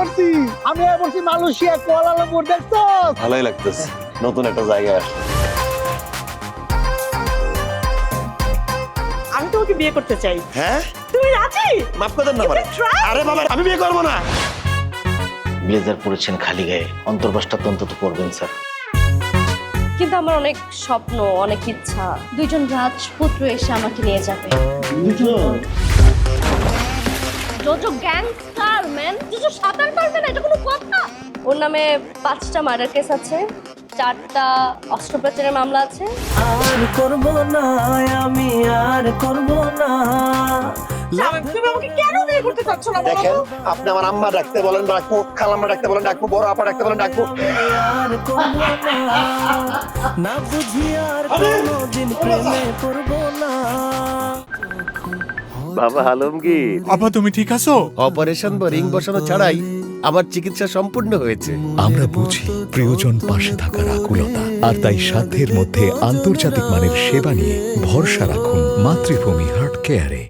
করছি, আমি বলছি মালয়েশিয়া কুয়ালালামপুর দেখছো? ভালোই লাগতেছে, নতুন একটা জায়গা আসলে। আমি তোমাকে বিয়ে করতে চাই। হ্যাঁ, তুমি রাজি? মাফ করে দেন না আমারে। আরে বাবা, আমি বিয়ে করবো না। ব্লেজার পরেছেন খালি গায়ে, অন্তর্বাসটা তো অন্তত পরবেন স্যার। কিন্তু আমার অনেক স্বপ্ন, অনেক ইচ্ছা, দুইজন রাজপুত্র এসে আমাকে নিয়ে যাবে। জোজো গ্যাংস্টার ম্যান, জোজো সাঁতার পারবে না, এটা কোনো কথা? ওর নামে 5টা মার্ডার কেস আছে, 4টা অস্ত্র পাচারের মামলা আছে। আর করব না, আমি আর করব না। তুমি আমাকে কেন বিয়ে করতে চাচ্ছ না বলো দেখেন, তো? আপনি আমার আম্মা ডাকতে বলেন ডাকবো, খালাম্মা ডাকতে বলেন ডাকবো, বড় আপা ডাকতে বলেন ডাকবো। আর করব না, না বুঝি আর কোনোদিন প্রেমে পড়ব না। বাবা আলমগীর, আপা তুমি ঠিক আছো? অপারেশন বা রিং বসানো ছাড়াই আমার চিকিৎসা সম্পূর্ণ হয়েছে। আমরা বুঝি প্রিয়জন পাশে থাকার আকুলতা, আর তাই সাধ্যের মধ্যে আন্তর্জাতিক মানের সেবা নিয়ে ভরসা রাখুন মাতৃভূমি হার্ট কেয়ারে।